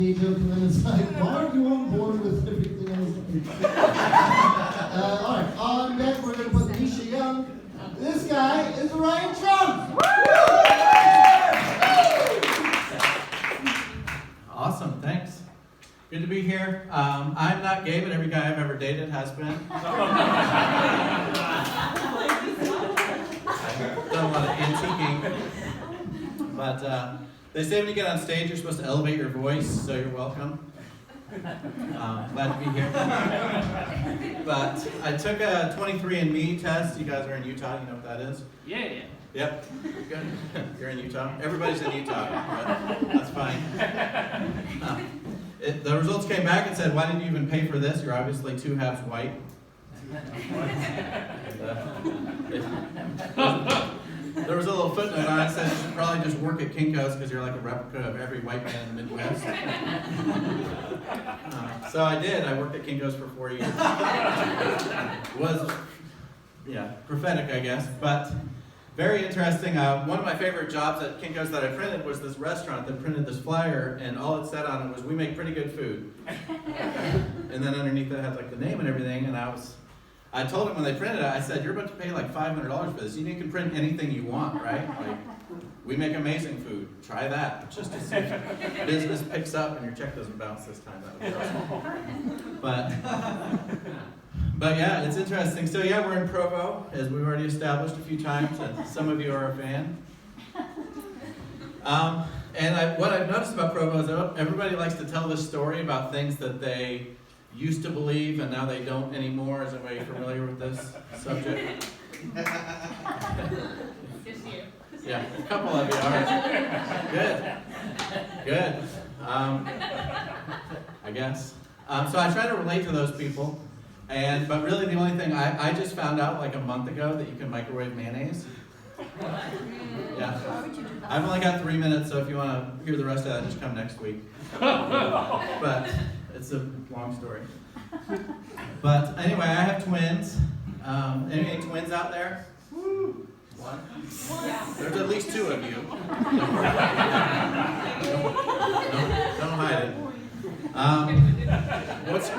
Joke, and then it's like, why aren't you on board with everything else? Alright, on deck we're going to put Nisha Young. This guy is Orion. Awesome, thanks. Good to be here. I'm not gay, but every guy I've ever dated has been. I've done a lot of antiquing. But they say when you get on stage, you're supposed to elevate your voice, so you're welcome. Glad to be here. But I took a 23andMe test. You guys are in Utah, you know what that is? Yeah. Yep, good. You're in Utah? Everybody's in Utah, but that's fine. The results came back and said, why did you even pay for this? You're obviously 2/2 white. There was a little footnote on it that said you should probably just work at Kinkos because you're like a replica of every white man in the Midwest. So I did. I worked at Kinkos for 4 years. Was, prophetic, I guess, but very interesting. One of my favorite jobs at Kinkos that I printed was this restaurant that printed this flyer, and all it said on it was, "We make pretty good food." And then underneath it had like the name and everything, and I told them when they printed it, I said, "You're about to pay like $500 for this. You can print anything you want, right? Like, we make amazing food. Try that, just to see if business picks up and your check doesn't bounce this time." That would be awesome. But yeah, it's interesting. So yeah, we're in Provo, as we've already established a few times, and some of you are a fan. What I've noticed about Provo is that everybody likes to tell this story about things that they used to believe and now they don't anymore. Is anybody familiar with this subject? Just you. Yeah, a couple of you are. Good. I guess. So I try to relate to those people. But really the only thing, I just found out like a month ago that you can microwave mayonnaise. Yeah. I've only got 3 minutes, so if you want to hear the rest of that, just come next week. But it's a long story. But anyway, I have twins. Any twins out there? Woo! One? There's at least 2 of you. Don't hide it. What's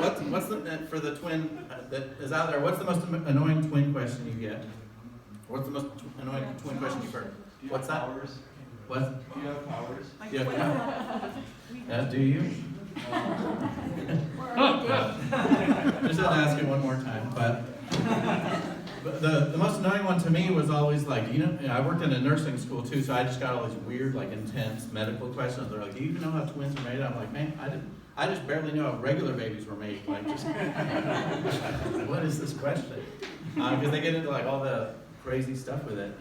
the, for the twin that is out there, what's the most annoying twin question you get? What's the most annoying twin question you've heard? What's that? Powers. What? Do you have powers? You have powers? Yeah, do you? Just had to ask it one more time, but the most annoying one to me was always like, I worked in a nursing school too, so I just got all these weird, like intense medical questions. They're like, "Do you even know how twins are made?" I'm like, "Man, I just barely know how regular babies were made." Like, just what is this question? Because they get into like all the crazy stuff with it,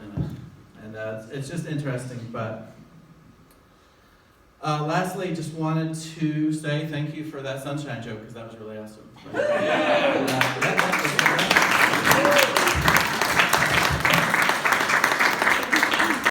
and it's just interesting. But lastly, just wanted to say thank you for that sunshine joke because that was really awesome.